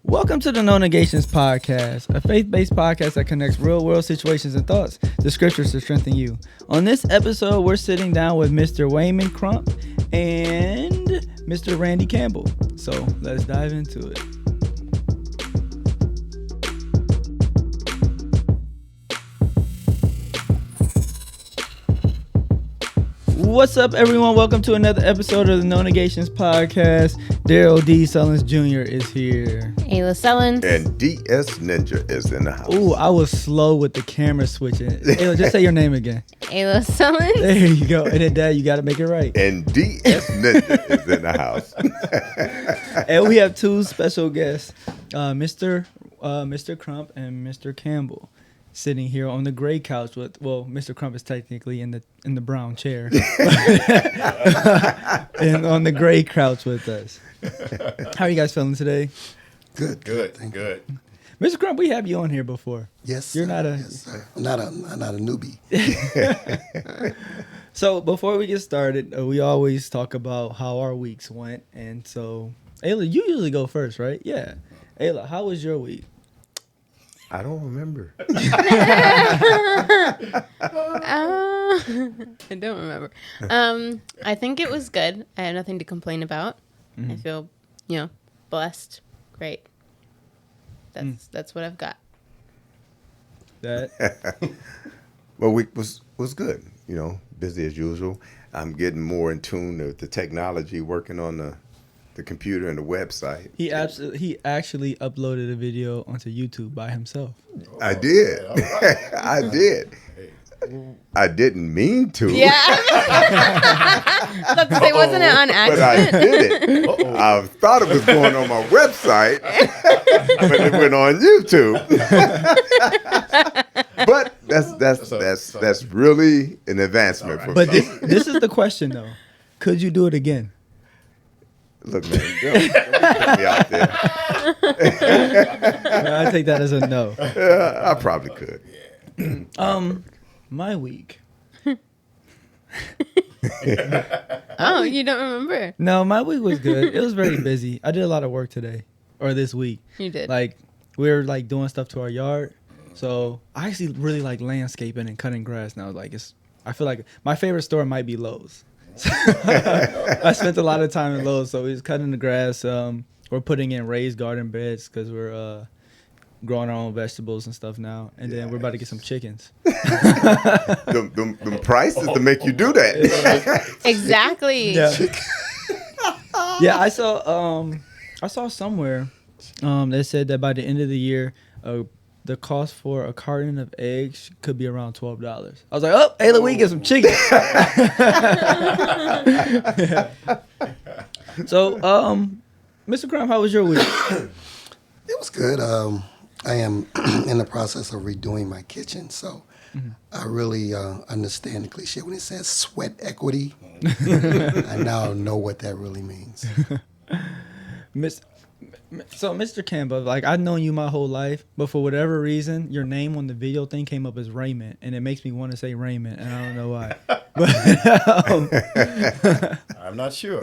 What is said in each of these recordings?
Welcome to the No Negations Podcast, a faith-based podcast that connects real-world situations and thoughts to scriptures to strengthen you. On this episode, we're sitting down with Mr. Waymon Crump and Mr. Randy Campbell. So let's dive into it. What's up, everyone? Welcome to another episode of the No Negations Podcast. Darrell Dee Sullins Jr. is here. Ayla Sullins. And DS Ninja is in the house. Ooh, I was slow with the camera switching. Ayla, just say your name again. Ayla Sullins. There you go. And then, Dad, you got to make it right. And DS Ninja is in the house. And we have two special guests, Mr. Crump and Mr. Campbell, sitting here on the gray couch with, well, Mr. Crump is technically in the brown chair, and on the gray couch with us. How are you guys feeling today? Good. Mr. Crump, we have you on here before. Yes, You're not a... Yes, sir. I'm not a newbie. So before we get started, we always talk about how our weeks went. And so, Ayla, you usually go first, right? Yeah. Ayla, how was your week? I don't remember. I don't remember. I think it was good. I had nothing to complain about. Mm-hmm. I feel, blessed. Great. That's what I've got. That Well, week was good. Busy as usual. I'm getting more in tune with the technology, working on the computer and the website. he actually uploaded a video onto YouTube by himself. I did. Right. I did. I didn't mean to. Yeah. I was about to say, wasn't it on But I accident? did it. I thought it was going on my website, but it went on YouTube. But that's really an advancement for But me. this is the question, though. Could you do it again? Look, man, don't put me out there. I take that as a no. I probably could. My week. Oh, you don't remember? No, my week was good. It was very busy. I did a lot of work today, or this week. You did. Like, we were like doing stuff to our yard. So I actually really like landscaping and cutting grass now. Like, I feel like my favorite store might be Lowe's. I spent a lot of time in Lowe's, so we was cutting the grass. We're putting in raised garden beds because we're growing our own vegetables and stuff now, and then we're about to get some chickens. The prices to make you do that. Exactly. Yeah. Yeah, I saw somewhere that said that by the end of the year, the cost for a carton of eggs could be around $12. I was like, oh, Ayla, we can get some chicken. So, Mr. Crump, how was your week? It was good. I am in the process of redoing my kitchen, so I really understand the cliche when it says sweat equity. I now know what that really means. So, Mr. Campbell, like, I've known you my whole life, but for whatever reason, your name on the video thing came up as Raymond, and it makes me want to say Raymond, and I don't know why. But I'm not sure.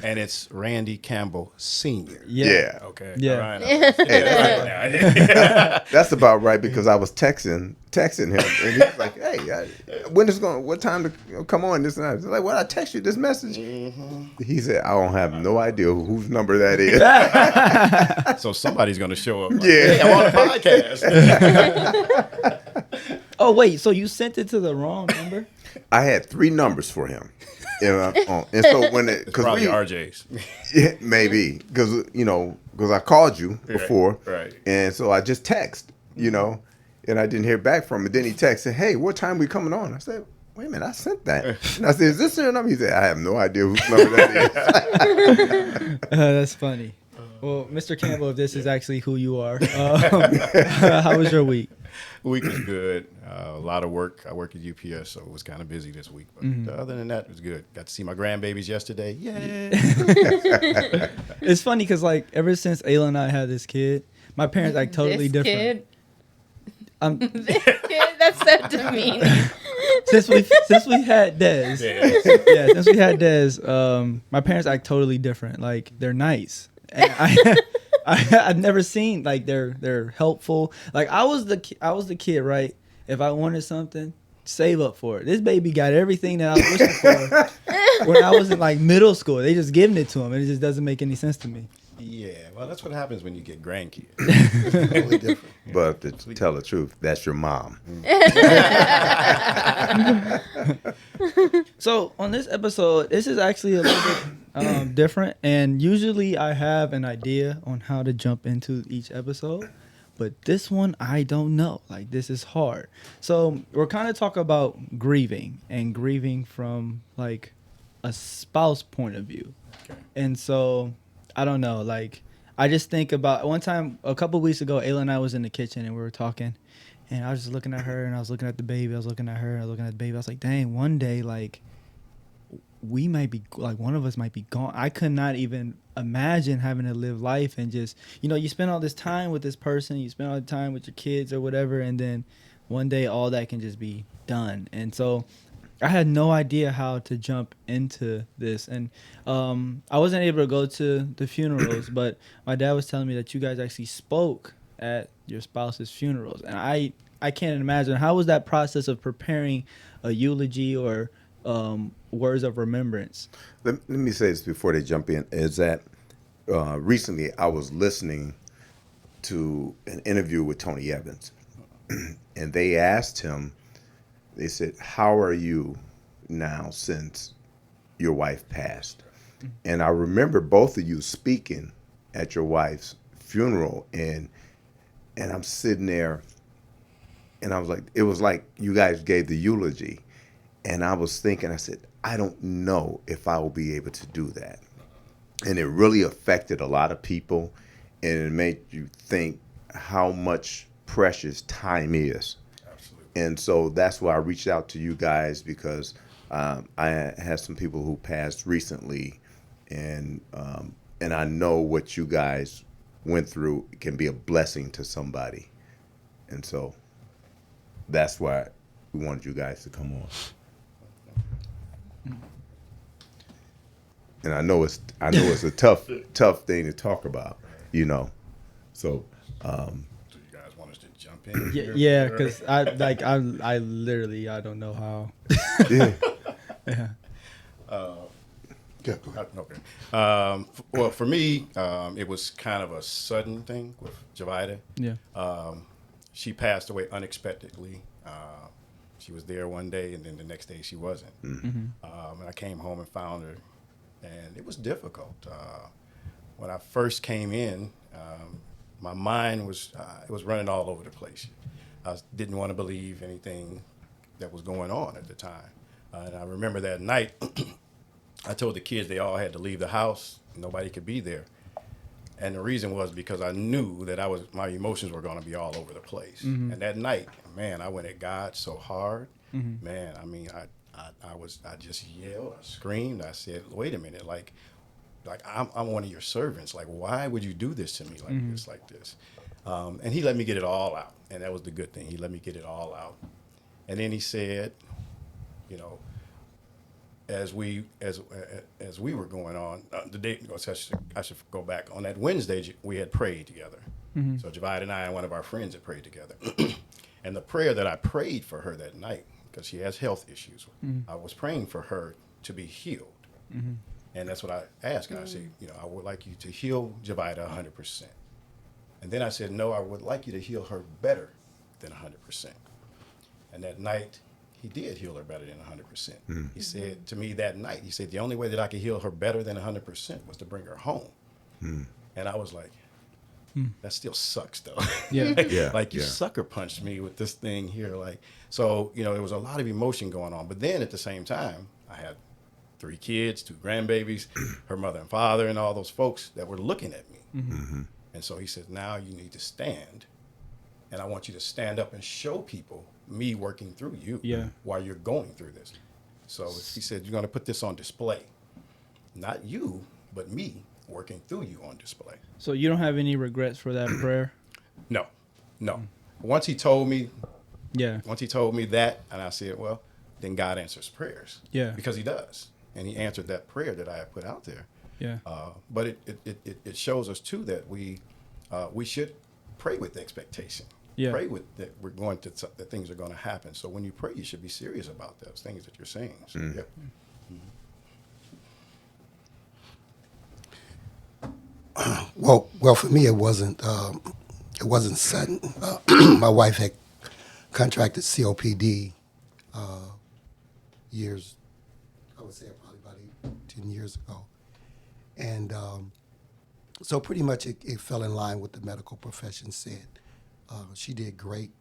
And it's Randy Campbell Sr. Yeah. Okay. Yeah. All right. Yeah. That's about right, because I was texting him, and he was like, "Hey, what time to come on?" This and that. I was like, "Well, I text you this message." Mm-hmm. He said, "I don't have no idea whose number that is." So somebody's going to show up. Like, Yeah. Hey, I'm on the podcast. oh, wait, so you sent it to the wrong number? I had 3 numbers for him, and so Probably RJ's. yeah, maybe because I called you before, Right. And so I just text, and I didn't hear back from him. Then he texted, "Hey, what time we coming on?" I said, "Wait a minute, I sent that." And I said, "Is this your number?" He said, "I have no idea whose number that is." That's funny. Well, Mr. Campbell, if this is actually who you are, how was your week? Week was good. A lot of work. I work at UPS, so it was kind of busy this week. But other than that, it was good. Got to see my grandbabies yesterday. Yay! It's funny because, like, ever since Ayla and I had this kid, my parents act totally This different. Kid, that's so demeaning. since we had Des, since we had Des, my parents act totally different. Like they're nice, and I've never seen like they're helpful. Like I was the kid, right? If I wanted something, save up for it. This baby got everything that I was wishing for when I was in like middle school. They just giving it to him, and it just doesn't make any sense to me. Yeah, well, that's what happens when you get grandkids. Totally different. But to tell the truth, that's your mom. So on this episode, this is actually a little bit different, and usually I have an idea on how to jump into each episode, but this one I don't know. Like this is hard. So we're kind of talking about grieving and grieving from like a spouse point of view, and so I don't know. Like I just think about one time a couple weeks ago, Ayla and I was in the kitchen and we were talking. And I was just looking at her, and I was looking at the baby. I was looking at her, and I was looking at the baby. I was like, dang, one day, like, we might be, like, one of us might be gone. I could not even imagine having to live life and just, you spend all this time with this person. You spend all the time with your kids or whatever, and then one day all that can just be done. And so I had no idea how to jump into this. And I wasn't able to go to the funerals, but my dad was telling me that you guys actually spoke at your spouse's funerals, and I can't imagine how was that process of preparing a eulogy or words of remembrance. Let me say this before they jump in, is that recently I was listening to an interview with Tony Evans, and they asked him, they said, how are you now since your wife passed? And I remember both of you speaking at your wife's funeral, and I'm sitting there, and I was like, it was like you guys gave the eulogy, and I was thinking, I said, I don't know if I will be able to do that. And it really affected a lot of people, and it made you think how much precious time is. Absolutely. And so that's why I reached out to you guys, because I had some people who passed recently, and I know what you guys went through can be a blessing to somebody. And so that's why we wanted you guys to come on. And I know it's a tough thing to talk about, So Do you guys want us to jump in? Yeah, because I literally I don't know how. yeah. Yeah. Okay. Well, for me, it was kind of a sudden thing with Javida. Yeah. She passed away unexpectedly. She was there one day, and then the next day she wasn't. And I came home and found her, and it was difficult. When I first came in, my mind was it was running all over the place. I didn't want to believe anything that was going on at the time. And I remember that night, I told the kids they all had to leave the house. Nobody could be there. And the reason was because I knew that my emotions were going to be all over the place. And that night, man, I went at God so hard. Man, I mean, I just yelled, I screamed. I said, wait a minute, like I'm one of your servants. Like, why would you do this to me like this? And he let me get it all out. And that was the good thing. He let me get it all out. And then he said, as we were going on, the day, I should go back. On that Wednesday, we had prayed together. So Javide and I and one of our friends had prayed together. And the prayer that I prayed for her that night, because she has health issues, I was praying for her to be healed. And that's what I asked. And I said, I would like you to heal Javide 100%. And then I said, no, I would like you to heal her better than 100%. And that night, he did heal her better than 100%. He said to me that night, he said, the only way that I could heal her better than 100% was to bring her home. And I was like, that still sucks, though. Yeah. Like, you sucker punched me with this thing here. Like, so, there was a lot of emotion going on. But then at the same time, I had 3 kids, 2 grandbabies, her mother and father, and all those folks that were looking at me. And so he said, now you need to stand. And I want you to stand up and show people me working through you while you're going through this. So he said, you're going to put this on display. Not you, but me working through you on display. So you don't have any regrets for that prayer? No. Once he told me Yeah. Once he told me that, and I said, well, then God answers prayers. Yeah. Because he does. And he answered that prayer that I had put out there. Yeah. But it shows us too that we should pray with expectation. Yeah. Pray with that that things are going to happen. So when you pray, you should be serious about those things that you're saying. So, yeah. Well, for me, it wasn't sudden. My wife had contracted COPD years, I would say probably about 10 years ago, and so pretty much it fell in line with the medical profession said. She did great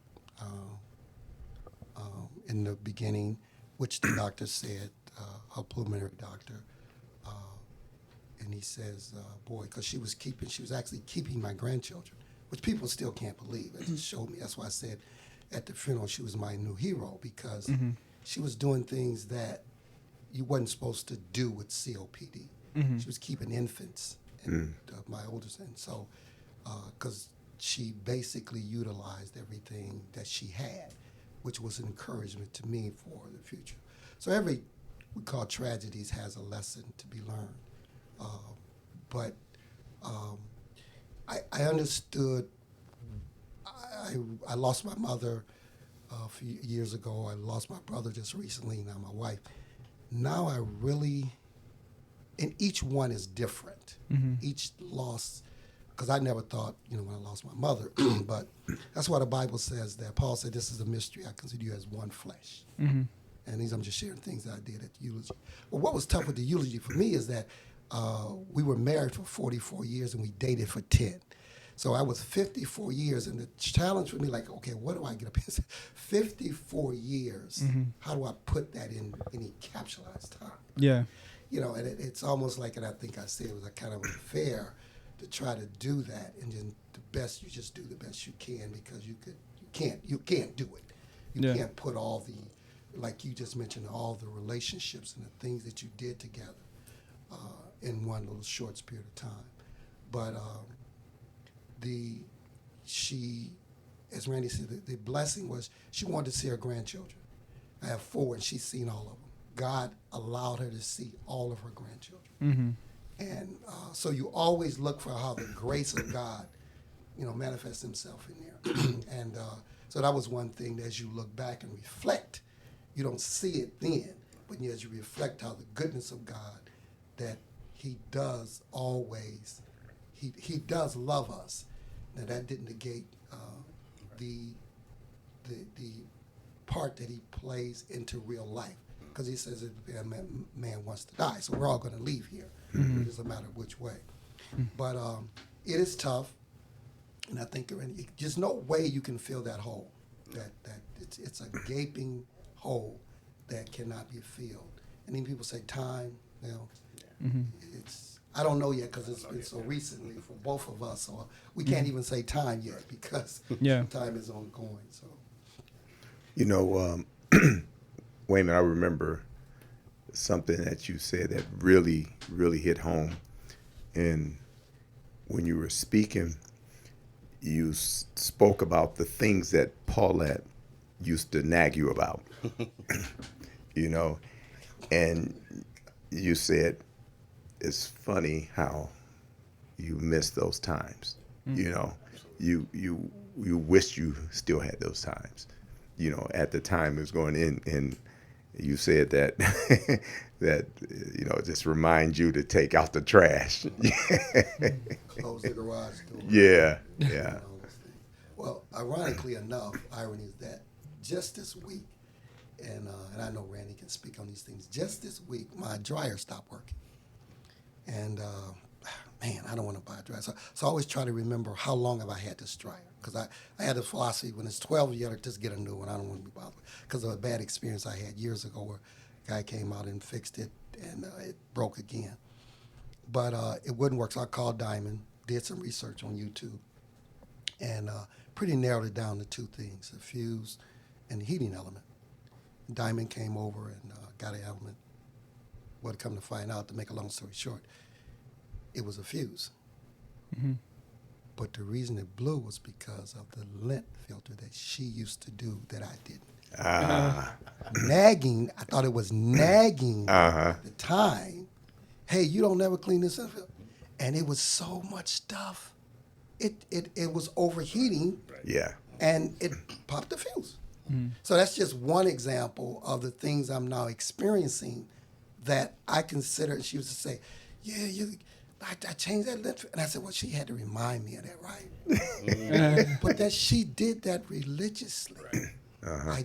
in the beginning, which the doctor said, her pulmonary doctor. And he says, boy, because she was actually keeping my grandchildren, which people still can't believe. It just showed me. That's why I said at the funeral she was my new hero, because she was doing things that you wasn't supposed to do with COPD. She was keeping infants, and my oldest, and so, because she basically utilized everything that she had, which was an encouragement to me for the future. So every, we call tragedies, has a lesson to be learned. But I understood. I lost my mother a few years ago. I lost my brother just recently. Now my wife. Now I really, and each one is different. Each loss, because I never thought, when I lost my mother, but that's why the Bible says that. Paul said, "This is a mystery. I consider you as one flesh." And these, I'm just sharing things that I did at the eulogy. But what was tough with the eulogy for me is that we were married for 44 years and we dated for 10. So I was 54 years, and the challenge for me, like, okay, what do I get up here? 54 years. How do I put that in encapsulated time? Yeah. And it's almost like, and I think I said it was a kind of unfair to try to do that, and then you just do the best you can, because you can't do it. You can't put all the, like you just mentioned, all the relationships and the things that you did together in one little short period of time. But she, as Randy said, the blessing was she wanted to see her grandchildren. I have 4, and she's seen all of them. God allowed her to see all of her grandchildren. And so you always look for how the grace of God, manifests himself in there. And so that was one thing that as you look back and reflect, you don't see it then, but as you reflect how the goodness of God, that he does always, he does love us. Now that didn't negate the part that he plays into real life, because he says that a man wants to die, so we're all going to leave here. It doesn't matter which way. But it is tough, and I think there's no way you can fill that hole. That it's a gaping hole that cannot be filled. And then people say time. It's, I don't know yet, because it's been so recently for both of us, so we can't even say time yet, because time is ongoing. So, Waymon, I remember something that you said that really, really hit home. And when you were speaking, you spoke about the things that Paulette used to nag you about, and you said, it's funny how you miss those times. You wish you still had those times. At the time it was going in, and you said that that just remind you to take out the trash. close the garage door. Yeah. Well, ironically enough, irony is that just this week, and I know Randy can speak on these things. Just this week, my dryer stopped working. And, man, I don't want to buy a dryer. So I always try to remember how long have I had this dryer. Because I had this philosophy, when it's 12, you got to just get a new one. I don't want to be bothered. Because of a bad experience I had years ago where a guy came out and fixed it, and it broke again. But it wouldn't work, so I called Diamond, did some research on YouTube, and pretty narrowed it down to 2 things, the fuse and the heating element. Diamond came over and got an element. What come to find out, to make a long story short, it was a fuse. But the reason it blew was because of the lint filter that she used to do that I didn't. Nagging, I thought it was nagging Uh-huh. at the time. Hey, you don't never clean this up. And it was so much stuff. It was overheating Yeah. and it popped the fuse. So that's just one example of the things I'm now experiencing that I consider. She used to say, yeah, I changed that lint. And I said, well, she had to remind me of that, right? But that she did that religiously. I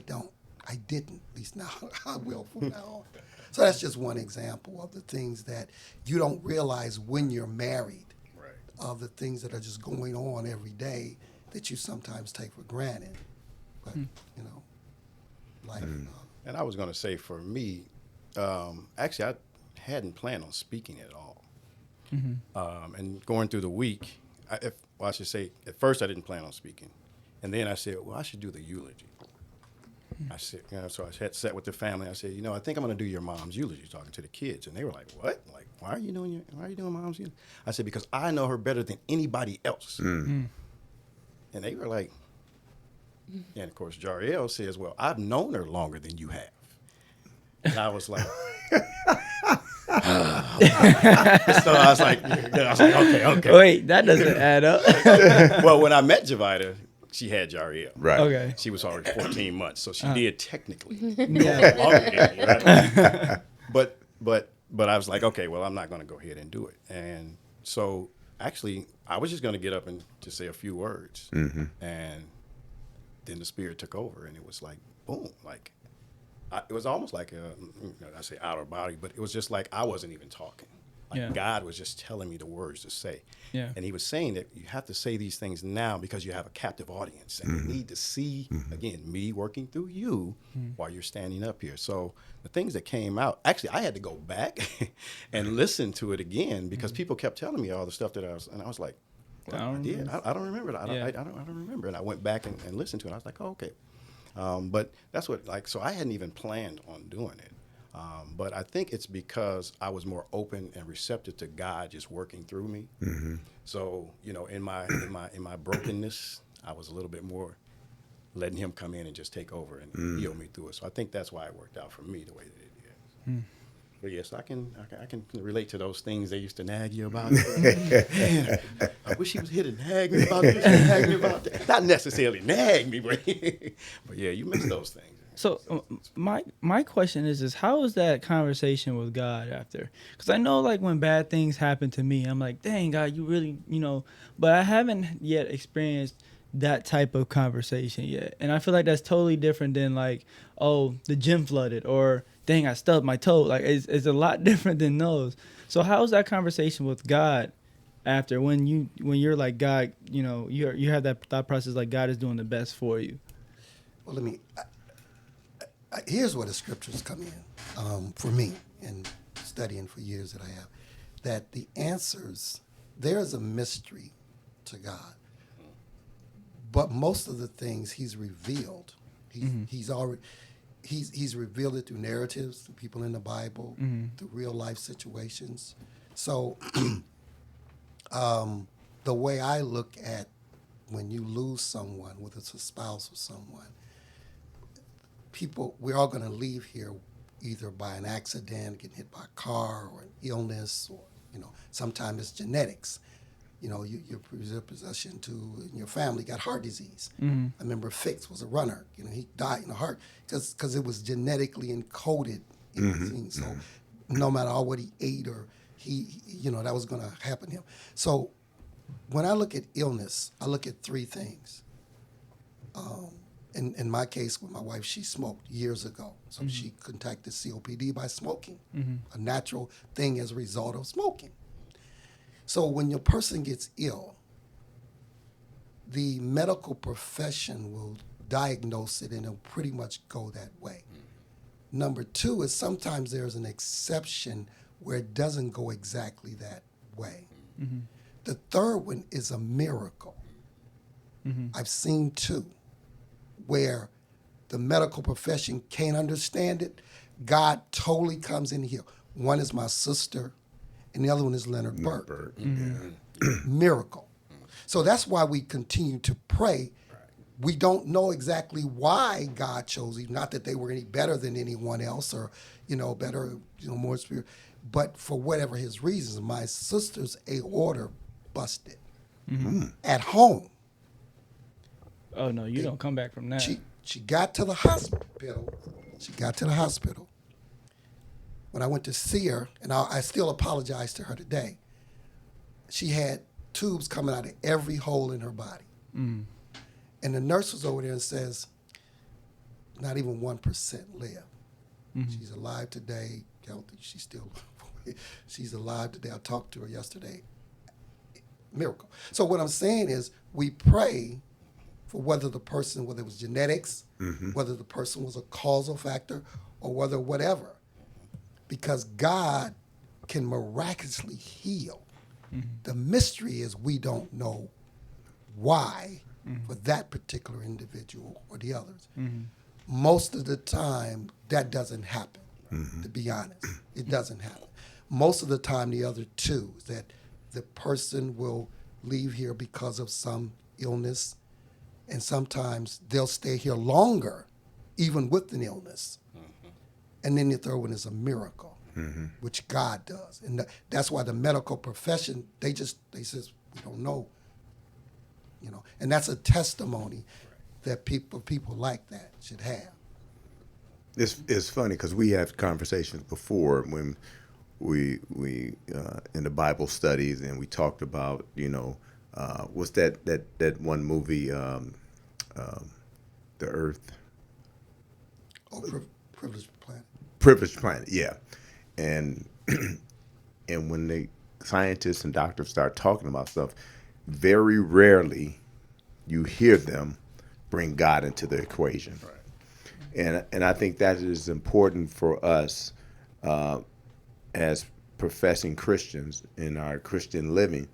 didn't, at least now I will from now on. So that's just one example of the things that you don't realize when you're married, of the things that are just going on every day that you sometimes take for granted. But, you know, life. And I was going to say for me, actually, I hadn't planned on speaking at all. And going through the week, I should say, at first I didn't plan on speaking. And then I said, well, I should do the eulogy. I said, so I had sat with the family. I said, I think I'm going to do your mom's eulogy, talking to the kids. And they were like, what? Like, why are you doing mom's eulogy? I said, because I know her better than anybody else. And they were like, and of course, Darrell says, well, I've known her longer than you have. And I was like, so I was like, okay. Wait, that doesn't add up. Well, when I met Javida, she had Darrell. Right. Okay. She was already 14 months, so she did technically. Yeah. Longer than me, right? But I was like, okay, well, I'm not going to go ahead and do it. And so actually, I was just going to get up and just say a few words. And then the Spirit took over, and it was like, boom, like, it was almost like I say outer body, but it was just like I wasn't even talking. Like God was just telling me the words to say. Yeah. And he was saying that you have to say these things now because you have a captive audience, and you need to see, again, me working through you while you're standing up here. So the things that came out, actually, I had to go back and listen to it again because people kept telling me all the stuff that I was like, well, I did. I don't remember that. I don't remember. And I went back and listened to it. I was like, oh, okay. But that's what, so I hadn't even planned on doing it. But I think it's because I was more open and receptive to God just working through me. So, in my brokenness, I was a little bit more letting him come in and just take over and heal me through it. So I think that's why it worked out for me the way that it did. But yes, I can relate to those things they used to nag you about. Man, I wish he was here to nag me about this and nag me about that. Not necessarily nag me, but yeah, you miss those things. So my question is how was that conversation with God after? Because I know like when bad things happen to me, I'm like, dang God, you really, but I haven't yet experienced that type of conversation yet. And I feel like that's totally different than like, oh, the gym flooded or dang, I stubbed my toe. Like it's a lot different than those. So how's that conversation with God after when you're like God, you have that thought process like God is doing the best for you? Well, here's where the scriptures come in for me and studying for years that I have, that the answers, there's a mystery to God. But most of the things he's revealed. He's revealed it through narratives, through people in the Bible, through real life situations. So the way I look at when you lose someone, whether it's a spouse or someone, we're all going to leave here either by an accident, getting hit by a car, or an illness, or sometimes it's genetics. Your predisposition to in your family got heart disease. I remember Fix was a runner. He died in the heart because it was genetically encoded in his genes. So no matter what he ate or that was going to happen to him. So when I look at illness, I look at three things. In my case with my wife, she smoked years ago. So she contracted COPD by smoking, a natural thing as a result of smoking. So when your person gets ill, the medical profession will diagnose it and it'll pretty much go that way. Number two is sometimes there's an exception where it doesn't go exactly that way. The third one is a miracle. I've seen two where the medical profession can't understand it. God totally comes in here. One is my sister, and the other one is Leonard Burt. Miracle. So that's why we continue to pray we don't know exactly why God chose you. Not that they were any better than anyone else or, better, more spirit. But for whatever his reasons, my sister's aorta busted at home. Oh no, you don't come back from that. She got to the hospital. When I went to see her, and I still apologize to her today, she had tubes coming out of every hole in her body. And the nurse was over there and says, not even 1% live. She's alive today. I don't think she's alive today. I talked to her yesterday. Miracle. So what I'm saying is we pray for whether it was genetics, whether the person was a causal factor, or whether whatever. Because God can miraculously heal. The mystery is we don't know why for that particular individual or the others. Most of the time, that doesn't happen, to be honest. It doesn't happen. Most of the time, the other two is that the person will leave here because of some illness, and sometimes they'll stay here longer, even with an illness. And then the third one is a miracle, which God does. And that's why the medical profession, they says, we don't know, and that's a testimony that people like that should have. It's funny because we have conversations before when we in the Bible studies, and we talked about, what's that one movie, The Earth? Privileged Planet. Privileged Planet, yeah. And when the scientists and doctors start talking about stuff, very rarely you hear them bring God into the equation. Right. And I think that is important for us as professing Christians in our Christian living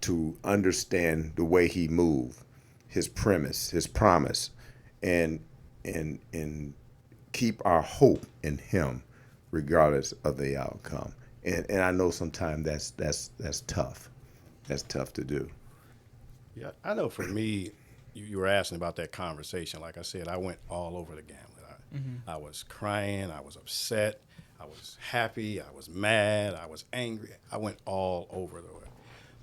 to understand the way he moved, his premise, his promise, and keep our hope in him regardless of the outcome. And I know sometimes that's tough. That's tough to do. Yeah, I know for me, you were asking about that conversation. Like I said, I went all over the gamut. I was crying, I was upset, I was happy, I was mad, I was angry. I went all over the way.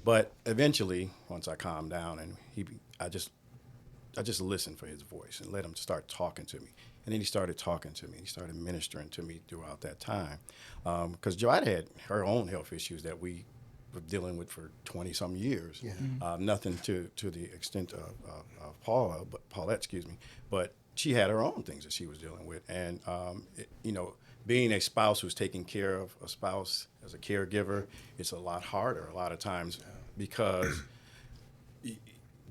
But eventually, once I calmed down, and I just listened for his voice and let him start talking to me. And then he started talking to me. He started ministering to me throughout that time. Because Joanna had her own health issues that we were dealing with for 20-some years. Yeah. Nothing to the extent of Paulette, but she had her own things that she was dealing with. And, being a spouse who's taking care of a spouse as a caregiver, it's a lot harder a lot of times because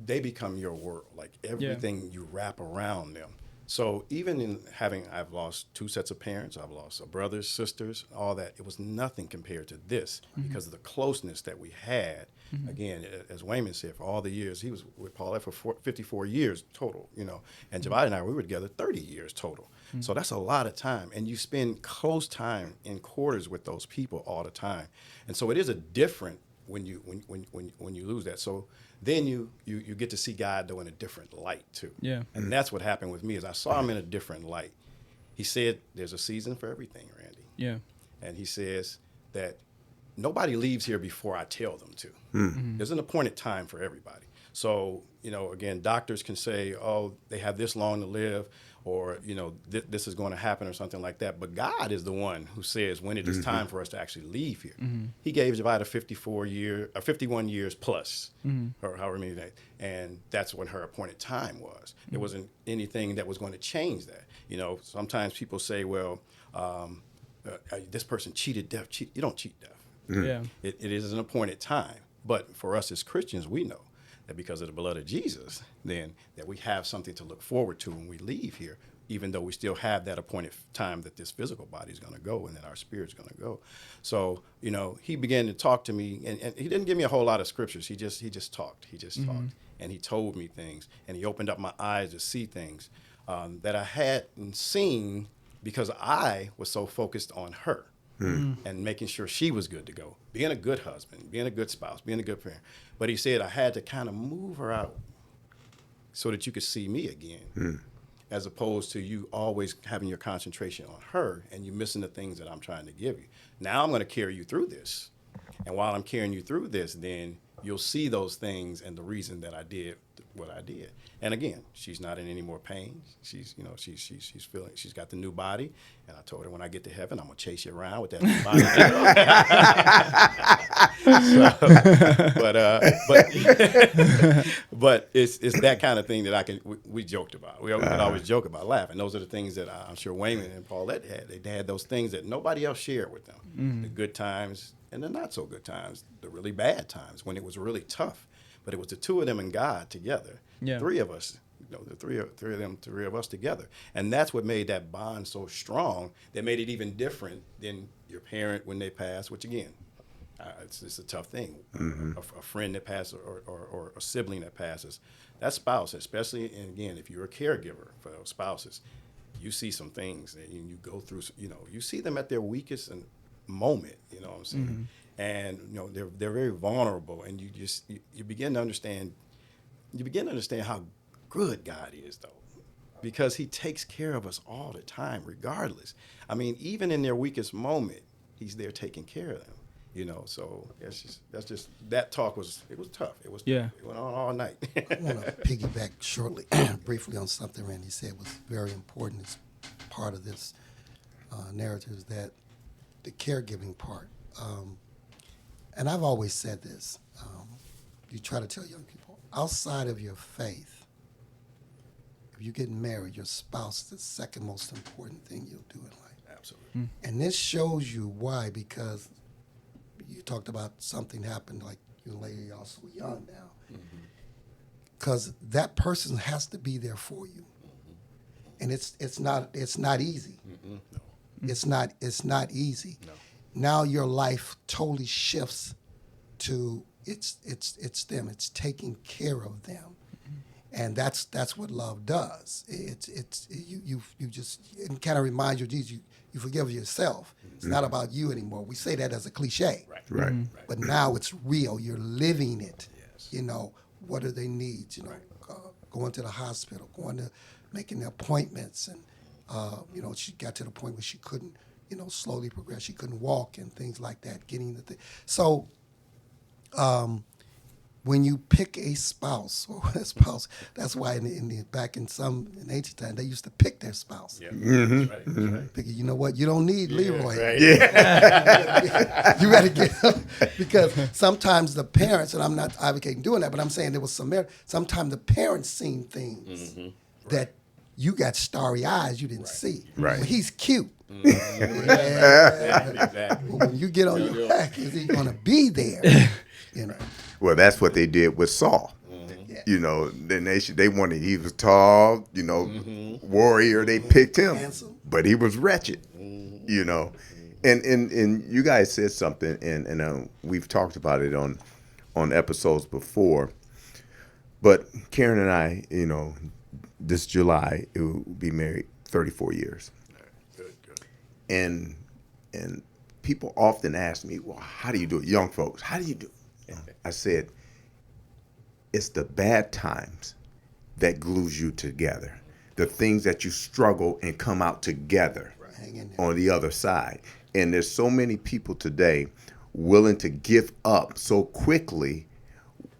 they become your world. Like everything you wrap around them. So even in I've lost 2 sets of parents, I've lost brothers, sisters, all that. It was nothing compared to this because of the closeness that we had. Again, as Waymon said, for all the years, he was with Paulette for 54 years total, and Javada and I, we were together 30 years total. So that's a lot of time, and you spend close time in quarters with those people all the time. And so it is a different when you lose that. So then you get to see God though in a different light too. Yeah. And that's what happened with me is I saw him in a different light. He said there's a season for everything, Randy. Yeah. And he says that nobody leaves here before I tell them to. There's an appointed time for everybody. So, again, doctors can say, oh, they have this long to live, or, this is going to happen or something like that. But God is the one who says when it is time for us to actually leave here. He gave Javada 51 years plus, or however many days. And that's when her appointed time was. There wasn't anything that was going to change that. Sometimes people say, well, this person cheated death. You don't cheat death. Yeah. It is an appointed time. But for us as Christians, we know that because of the blood of Jesus, then that we have something to look forward to when we leave here, even though we still have that appointed time that this physical body is going to go and that our spirit's going to go. So, he began to talk to me, and he didn't give me a whole lot of scriptures. He just talked. He just talked, and he told me things, and he opened up my eyes to see things that I hadn't seen because I was so focused on her. And making sure she was good to go, being a good husband, being a good spouse, being a good parent. But he said I had to kind of move her out so that you could see me again, as opposed to you always having your concentration on her and you missing the things that I'm trying to give you. Now I'm going to carry you through this. And while I'm carrying you through this, then you'll see those things and the reason that I did what I did. And again, she's not in any more pain. She's, you know, she's feeling, she's got the new body. And I told her, when I get to heaven, I'm gonna chase you around with that new body. But it's that kind of thing that we joked about. We could always joke about, laugh. And those are the things that I'm sure Waymon and Paulette had. They had those things that nobody else shared with them. The good times and the not so good times, the really bad times when it was really tough. But it was the two of them and God together. Yeah. Three of us, you know, the three of us together. And that's what made that bond so strong. That made it even different than your parent when they pass, which again, it's a tough thing. A friend that passes or a sibling that passes, that spouse, especially, and again, if you're a caregiver for those spouses, you see some things and you go through, you know, you see them at their weakest moment, you know what I'm saying? And you know they're very vulnerable, and you begin to understand. You begin to understand how good God is, though, because He takes care of us all the time, regardless. I mean, even in their weakest moment, He's there taking care of them. You know, so that talk was tough. It was It went on all night. I want to piggyback briefly on something Randy said was very important as part of this narrative, is that the caregiving part. And I've always said this, you try to tell young people, outside of your faith, if you get married, your spouse is the second most important thing you'll do in life. Absolutely. And this shows you why, because you talked about something happened, like you and lady, y'all so young now. Because that person has to be there for you. And it's not easy. No. It's not easy. No. Now your life totally shifts to it's them. It's taking care of them, and that's what love does. You just, it kind of reminds you, geez, you forgive yourself. It's not about you anymore. We say that as a cliche, Right. but now it's real. You're living it. Yes. You know, what are their needs? You know, going to the hospital, making the appointments, and you know, she got to the point where she couldn't, you know, slowly progress. She couldn't walk and things like that, getting the thing. So when you pick a spouse or a spouse, that's why back in ancient time, they used to pick their spouse. Yeah. That's right. You know what? You don't need Leroy. Right. Yeah. You got to get him. Because sometimes the parents, and I'm not advocating doing that, but I'm saying there was sometimes the parents seen things that you got starry eyes you didn't see. Right. Well, he's cute. Exactly. Well, when you get on your back, is he going to be there? You know. Well, that's what they did with Saul. Yeah. You know, they wanted, he was tall, you know, warrior. They picked him, Handsome. but he was wretched. You know, and you guys said something, and we've talked about it on episodes before. But Karen and I, you know, this July it will be married 34 years. Good. And people often ask me, well, how do you do it? Young folks, how do you do it? I said, it's the bad times that glues you together. The things that you struggle and come out together on the other side. And there's so many people today willing to give up so quickly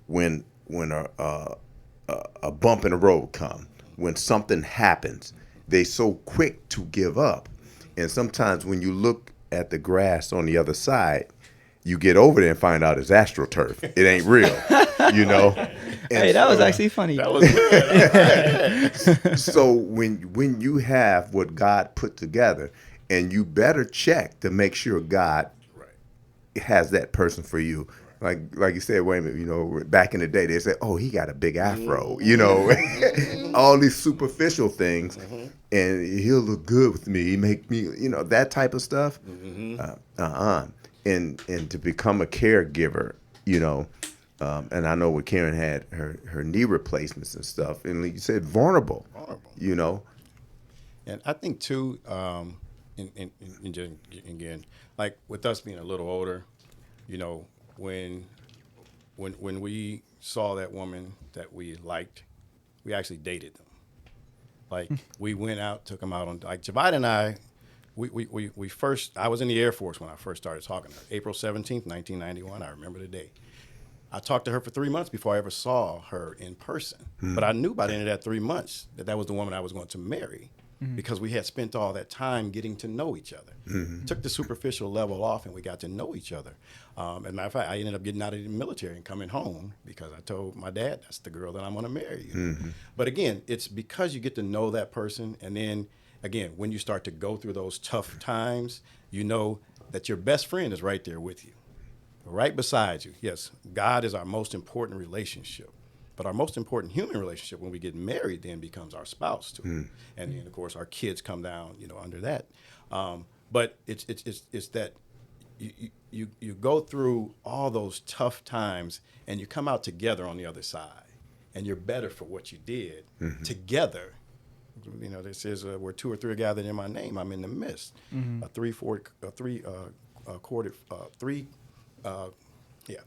when a bump in the road comes, when something happens. They so quick to give up. And sometimes when you look at the grass on the other side, you get over there and find out it's astroturf. It ain't real, you know. And hey, that was actually funny. That was good. So when you have what God put together, and you better check to make sure God has that person for you. Like you said, Waymon, you know, back in the day, they said, oh, he got a big afro, you know, all these superficial things, and he'll look good with me. He make me, you know, that type of stuff. And to become a caregiver, you know, and I know what Karen had, her knee replacements and stuff, and like you said, vulnerable, you know. And I think too, and just, again, like with us being a little older, you know, when we saw that woman that we liked, we actually dated them. Like we went out, took them out on, like Javide and I, we first, I was in the Air Force when I first started talking to her. April 17th, 1991, I remember the day. I talked to her for 3 months before I ever saw her in person. But I knew by the end of that 3 months that was the woman I was going to marry because we had spent all that time getting to know each other. Took the superficial level off and we got to know each other. As a matter of fact, I ended up getting out of the military and coming home because I told my dad, that's the girl that I'm going to marry. You know? But again, it's because you get to know that person. And then, again, when you start to go through those tough times, you know that your best friend is right there with you. Right beside you. Yes, God is our most important relationship. But our most important human relationship when we get married then becomes our spouse too. And then of course our kids come down, under that. But it's that you go through all those tough times and you come out together on the other side. And you're better for what you did together. This is where two or three are gathered in my name, I'm in the midst.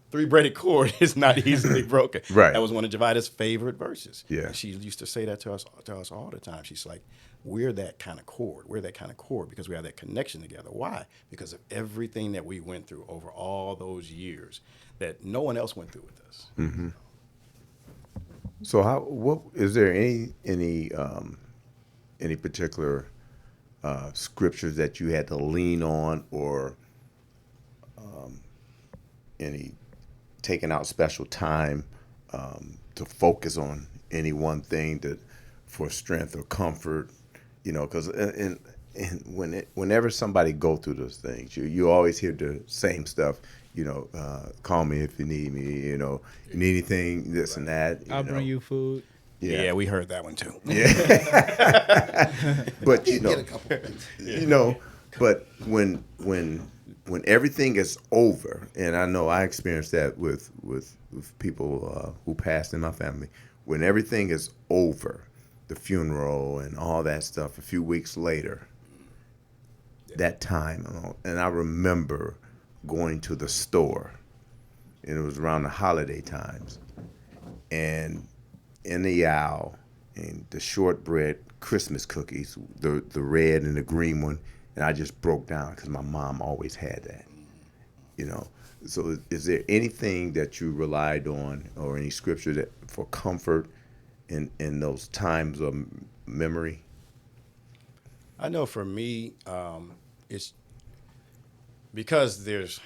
Three-braided cord is not easily broken. Right. That was one of Javida's favorite verses. Yeah. And she used to say that to us all the time. She's like, we're that kind of cord. We're that kind of cord because we have that connection together. Why? Because of everything that we went through over all those years that no one else went through with us. So what is there any particular scriptures that you had to lean on or any taking out special time to focus on any one thing for strength or comfort, because whenever somebody go through those things, you always hear the same stuff, call me if you need me, you need anything, this and that. I'll bring you food. Yeah, we heard that one too. Yeah. But Get a couple things. but when everything is over, and I know I experienced that with people who passed in my family, when everything is over, the funeral and all that stuff, a few weeks later, that time, and I remember going to the store, and it was around the holiday times, and in the aisle, and the shortbread Christmas cookies, the red and the green one, and I just broke down because my mom always had that, So is there anything that you relied on or any scripture that for comfort in those times of memory? I know for me, it's because there's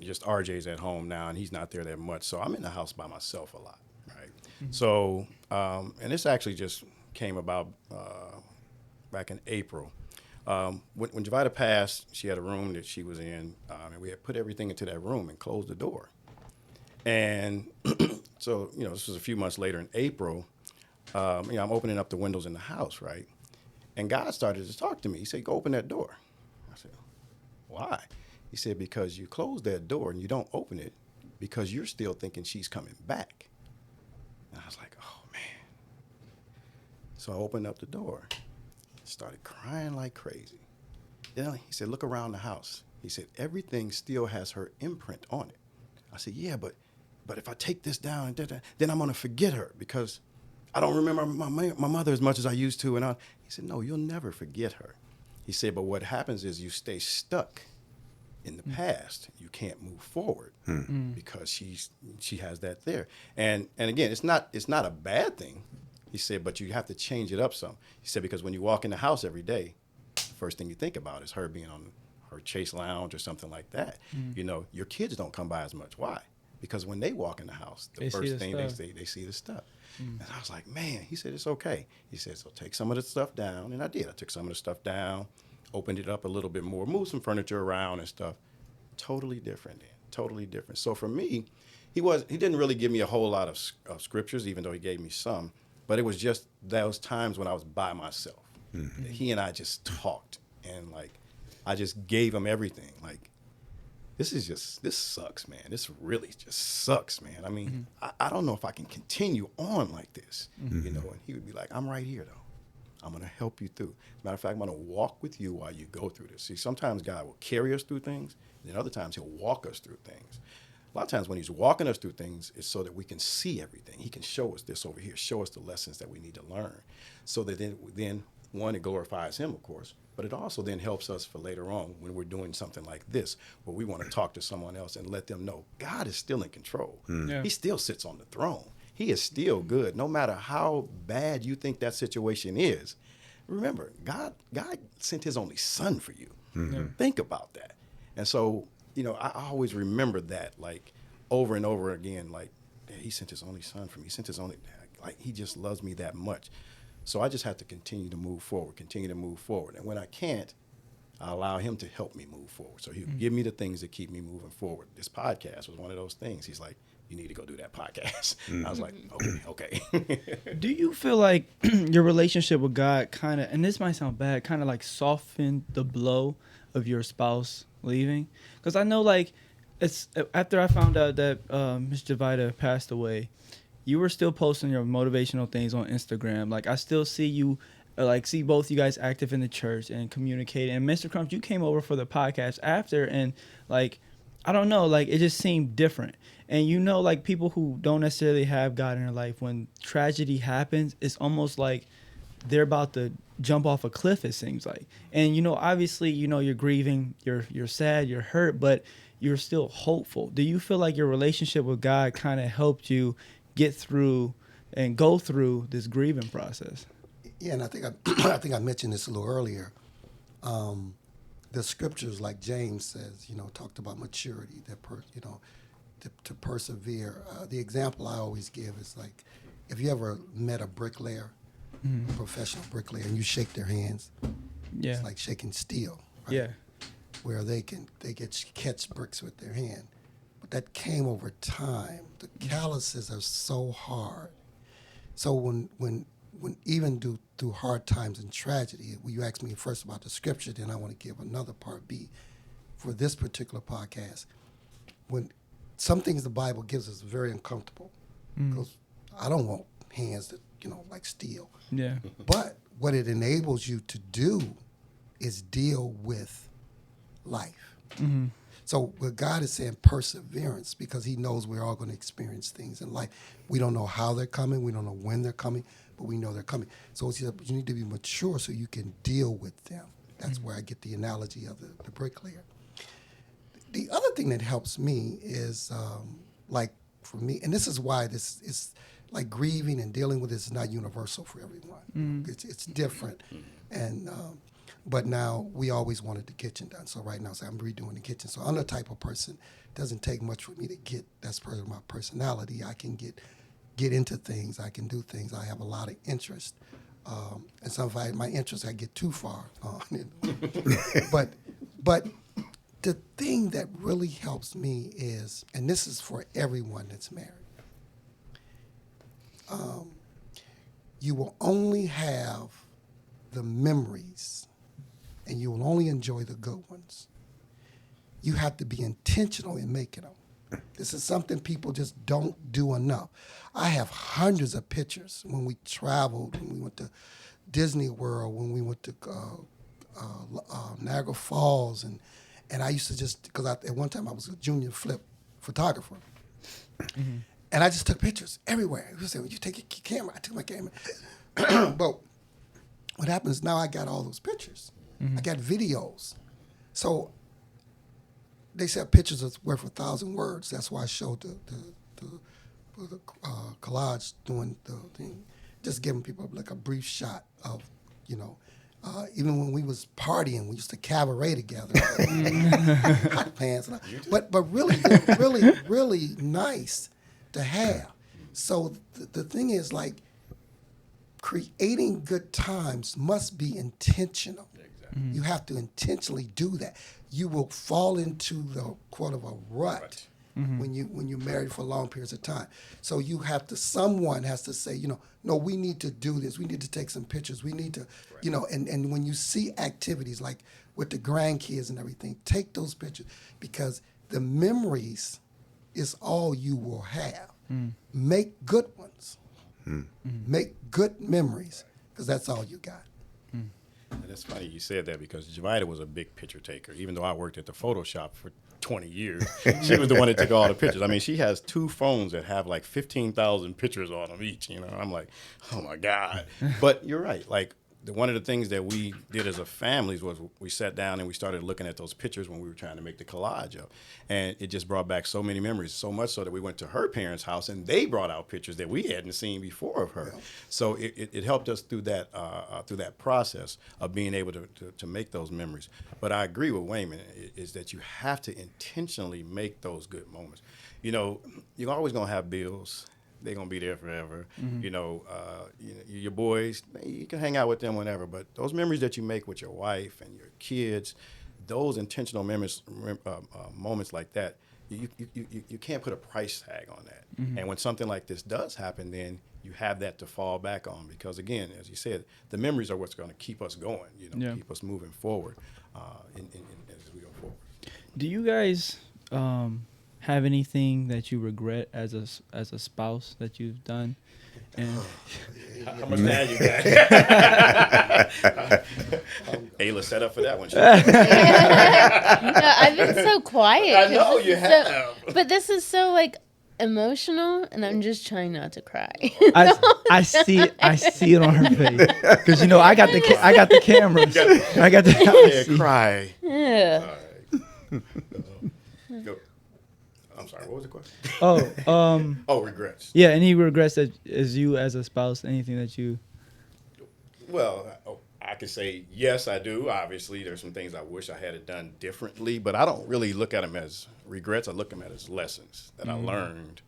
just RJ's at home now and he's not there that much. So I'm in the house by myself a lot, right? So, and this actually just came about back in April. When Javida passed, she had a room that she was in, and we had put everything into that room and closed the door. And so, this was a few months later in April. I'm opening up the windows in the house, right? And God started to talk to me. He said, go open that door. I said, why? He said, because you closed that door and you don't open it because you're still thinking she's coming back. And I was like, oh, man. So I opened up the door, started crying like crazy. Then he said, look around the house. He said, everything still has her imprint on it. I said, yeah, but if I take this down, then I'm going to forget her because I don't remember my mother as much as I used to. He said, no, you'll never forget her. He said, but what happens is you stay stuck in the past. You can't move forward because she has that there. And again, it's not a bad thing. He said, but you have to change it up some. He said, because when you walk in the house every day, the first thing you think about is her being on her Chase Lounge or something like that. Your kids don't come by as much. Why? Because when they walk in the house, the first thing they see the stuff. And I was like, man, he said, it's okay. He said, so take some of the stuff down. And I did. I took some of the stuff down, opened it up a little bit more, moved some furniture around and stuff. Totally different then. Totally different. So for me, he didn't really give me a whole lot of scriptures, even though he gave me some. But it was just those times when I was by myself. He and I just talked. And, I just gave him everything. This sucks, man. This really just sucks, man. I mean, I don't know if I can continue on like this, and he would be like, I'm right here, though. I'm going to help you through. As a matter of fact, I'm going to walk with you while you go through this. See, sometimes God will carry us through things, and then other times he'll walk us through things. lot of times when he's walking us through things, it's so that we can see everything. He can show us this over here, show us the lessons that we need to learn, so that then one, it glorifies him, of course, but it also then helps us for later on when we're doing something like this, where we want to talk to someone else and let them know God is still in control. Yeah. He still sits on the throne. He is still good, no matter how bad you think that situation is. Remember, God sent his only son for you. Think about that. And so, I always remember that, like, over and over again, like, he sent his only son for me. He sent his only, like, he just loves me that much. So I just have to continue to move forward. And when I can't, I allow him to help me move forward. So he'll give me the things that keep me moving forward. This podcast was one of those things. He's like, you need to go do that podcast. I was like, okay. Do you feel like your relationship with God kind of, and this might sound bad, kind of like softened the blow of your spouse leaving? Because I know, like, it's after I found out that Miss Javida passed away, you were still posting your motivational things on Instagram. Like, I still see you, see both you guys active in the church and communicating. And Mr. Crump, you came over for the podcast after, and, like, I don't know, like, it just seemed different. And like, people who don't necessarily have God in their life, when tragedy happens, it's almost like they're about to jump off a cliff, it seems like. And, obviously, you're grieving, you're sad, you're hurt, but you're still hopeful. Do you feel like your relationship with God kind of helped you get through and go through this grieving process? Yeah, and I think I mentioned this a little earlier. The scriptures, like James says, talked about maturity, to persevere. The example I always give is, like, if you ever met a bricklayer, a professional bricklayer, and you shake their hands, Yeah. it's like shaking steel. Right? Yeah. Where they catch bricks with their hand. But that came over time. The calluses are so hard. So when even through hard times and tragedy, you asked me first about the scripture, then I want to give another part B for this particular podcast. When some things the Bible gives us very uncomfortable, because I don't want hands that, like steel. Yeah. But what it enables you to do is deal with life. So what God is saying, perseverance, because he knows we're all going to experience things in life. We don't know how they're coming. We don't know when they're coming, but we know they're coming. So you need to be mature so you can deal with them. That's where I get the analogy of the bricklayer. The other thing that helps me is, like, for me, and this is why this is, like, grieving and dealing with this is not universal for everyone. It's different. And but now we always wanted the kitchen done. So right now, I'm redoing the kitchen. So I'm the type of person, it doesn't take much for me to get, that's part of my personality. I can get into things. I can do things. I have a lot of interest. And sometimes my interest, I get too far on. But the thing that really helps me is, and this is for everyone that's married, you will only have the memories and you will only enjoy the good ones. You have to be intentional in making them. This is something people just don't do enough. I have hundreds of pictures when we traveled, when we went to Disney World, when we went to Niagara Falls, and I used to just, because at one time I was a junior flip photographer, and I just took pictures everywhere. People say, "Well, you take your camera." I took my camera. But what happens now, I got all those pictures. I got videos. So they said pictures are worth 1,000 words. That's why I showed the collage doing the thing, just giving people like a brief shot of, even when we was partying, we used to cabaret together, hot pants. But really nice to have. So the thing is, like, creating good times must be intentional. Exactly. You have to intentionally do that. You will fall into the quote of a rut when you're married for long periods of time. So someone has to say, no, we need to do this. We need to take some pictures. We need to, and when you see activities like with the grandkids and everything, take those pictures, because the memories is all you will have. Make good ones. Make good memories, because that's all you got. And it's funny you said that, because Javida was a big picture taker. Even though I worked at the photo shop for 20 years. She was the one that took all the pictures. I mean, she has 2 phones that have like 15,000 pictures on them each. You know, I'm like, oh my God. But you're right. Like, one of the things that we did as a family was we sat down and we started looking at those pictures when we were trying to make the collage up. And it just brought back so many memories, so much so that we went to her parents' house and they brought out pictures that we hadn't seen before of her. So it helped us through that process of being able to make those memories. But I agree with Waymon, is that you have to intentionally make those good moments. You know, you're always going to have bills. They're going to be there forever. You know, your boys, you can hang out with them whenever, but those memories that you make with your wife and your kids, those intentional memories, moments like that, you can't put a price tag on that. And when something like this does happen, then you have that to fall back on, because again, as you said, the memories are what's going to keep us going, you know, keep us moving forward as we go forward. Do you guys have anything that you regret as a spouse that you've done? And how much time you got? Ayla set up for that one. No, I've been so quiet. I know you have. But this is so like emotional, and I'm just trying not to cry. I see it on her face, because you know I got the cameras. I got the cry. Yeah. Go. I'm sorry, what was the question? Oh, regrets. Yeah, any regrets that as you as a spouse, anything that you? Well, I could say yes, I do. Obviously, there's some things I wish I had it done differently, but I don't really look at them as regrets. I look at them as lessons that I learned.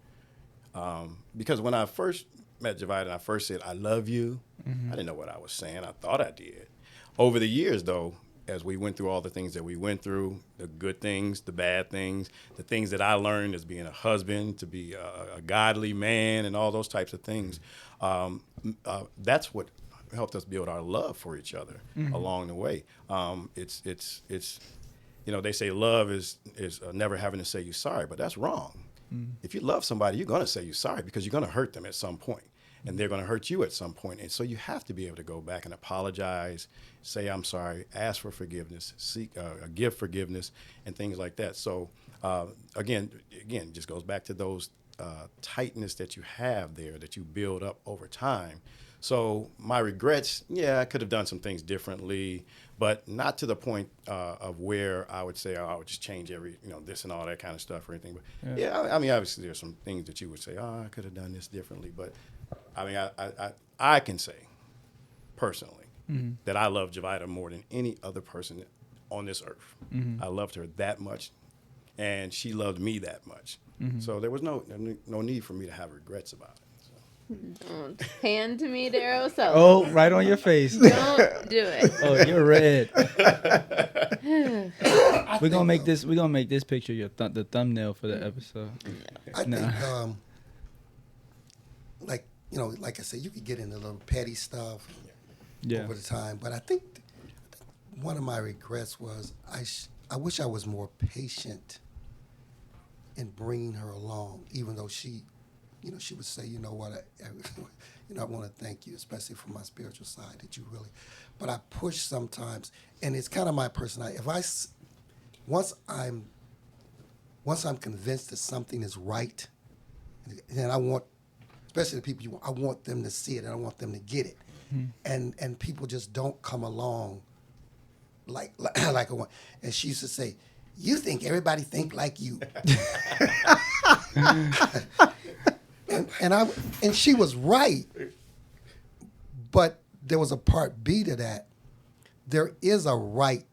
Because when I first met Javida and I first said, I love you, I didn't know what I was saying. I thought I did. Over the years, though, as we went through all the things that we went through, the good things, the bad things, the things that I learned as being a husband, to be a godly man, and all those types of things, that's what helped us build our love for each other along the way. It's you know, they say love is never having to say you're sorry, but that's wrong. If you love somebody, you're going to say you're sorry, because you're going to hurt them at some point, and they're going to hurt you at some point. And so you have to be able to go back and apologize, say I'm sorry, ask for forgiveness, seek give forgiveness, and things like that. So again, it just goes back to those tightness that you have there, that you build up over time. So my regrets, I could have done some things differently, but not to the point of where I would say, I would just change this and all that kind of stuff or anything. But I mean, obviously there's some things that you would say, I could have done this differently. But I mean, I can say personally that I love Javida more than any other person on this earth. I loved her that much, and she loved me that much. So there was no need for me to have regrets about it. Don't hand to me, Darrell. So Oh, right on your face. don't do it. Oh, you're red. We're gonna make this picture the thumbnail for the episode. I think, like I said, you could get into little petty stuff over the time. But I think one of my regrets was I wish I was more patient in bringing her along, even though she would say, you know what, I want to thank you, especially from my spiritual side, that you really. But I push sometimes, and it's kind of my personality. Once I'm convinced that something is right, and I want, especially the people I want them to see it, and I want them to get it, and people just don't come along like I want. And she used to say, "You think everybody think like you." And she was right, but there was a part B to that. There is a right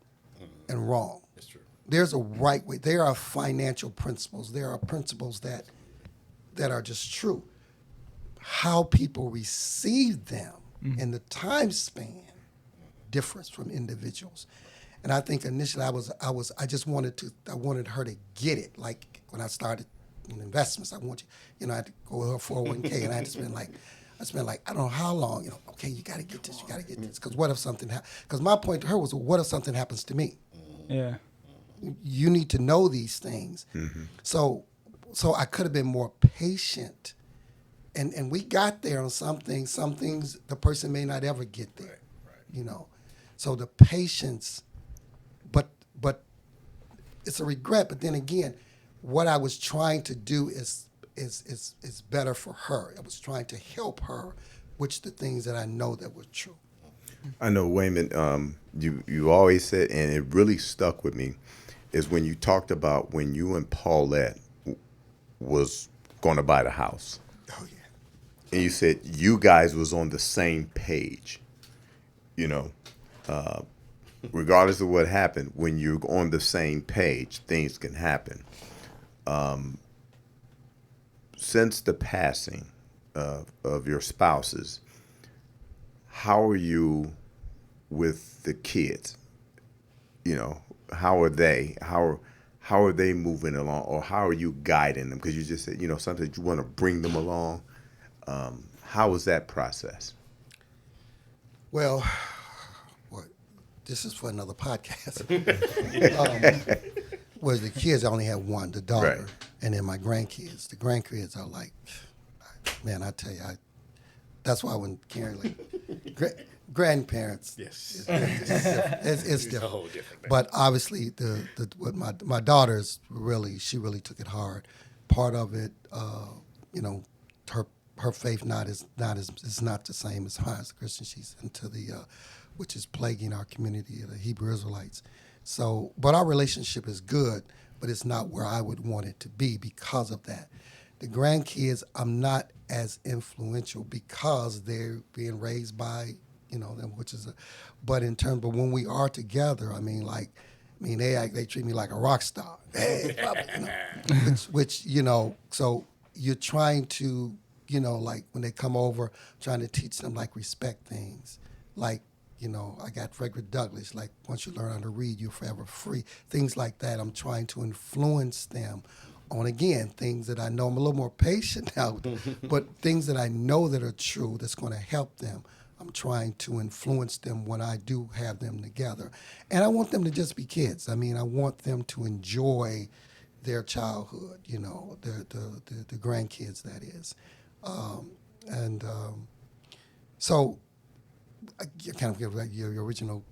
and wrong. That's true. There's a right way. There are financial principles. There are principles that are just true. How people receive them and the time span differs from individuals. And I think initially I just wanted her to get it. Like when I started in investments, I had to go with her 401k, and I had to spend like I don't know how long. Okay, you got to get this, because what if something happens? Because my point to her was, what if something happens to me? Yeah. You need to know these things. So I could have been more patient, and we got there on some things. Some things the person may not ever get there. Right. So the patience, but it's a regret. But then again, what I was trying to do is better for her. I was trying to help her, which the things that I know that were true. I know, Waymon, you always said, and it really stuck with me, is when you talked about when you and Paulette was going to buy the house. Oh yeah. And you said you guys was on the same page. You know, regardless of what happened, when you're on the same page, things can happen. Since the passing of your spouses, how are you with the kids? You know, how are they? How are they moving along, or how are you guiding them? Because you just said, you know, sometimes you want to bring them along. How was that process? Well, this is for another podcast. Was the kids, I only had one, the daughter, Right. and then my grandkids. The grandkids are like, man, I tell you, that's why when Karen, like, grandparents, Yes. it's different. a whole different thing. But obviously, what my daughters she really took it hard. Part of it, you know, her faith is not the same as high as the Christian. She's into the which is plaguing our community, the Hebrew Israelites. So, but our relationship is good, but it's not where I would want it to be because of that. The grandkids, I'm not as influential because they're being raised by, you know, them, which is but when we are together, they treat me like a rock star. Hey, Papa, you know, which, you know, so you're trying to, you know, like when they come over, trying to teach them like respect things, like, you know, I got Frederick Douglass, like once you learn how to read, you're forever free. Things like that. I'm trying to influence them on, again, things that I know. I'm a little more patient now, but things that I know that are true that's going to help them. I'm trying to influence them when I do have them together. And I want them to just be kids. I mean, I want them to enjoy their childhood, you know, the grandkids, that is. So I kind of give like your original.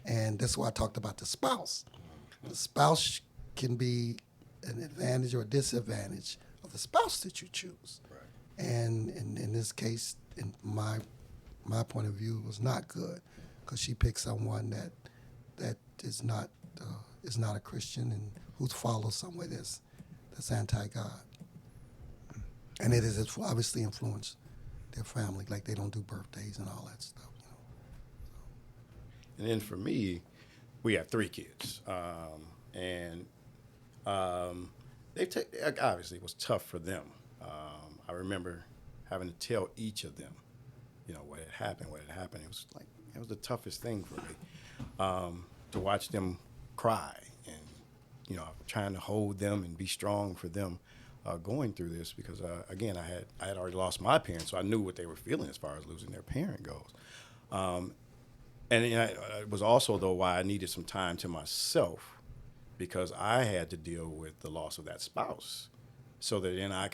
And that's why I talked about the spouse. The spouse can be an advantage or a disadvantage of the spouse that you choose. Right. And in this case, in my point of view, it was not good because she picked someone that is not a Christian and who follows somewhere that's anti-God. And it has obviously influenced their family, like they don't do birthdays and all that stuff. And then for me, we have 3 kids, obviously it was tough for them. I remember having to tell each of them, you know, what had happened. It was the toughest thing for me, to watch them cry and, you know, trying to hold them and be strong for them, going through this because, again, I had already lost my parents, so I knew what they were feeling as far as losing their parent goes. And it was also, though, why I needed some time to myself because I had to deal with the loss of that spouse so that then I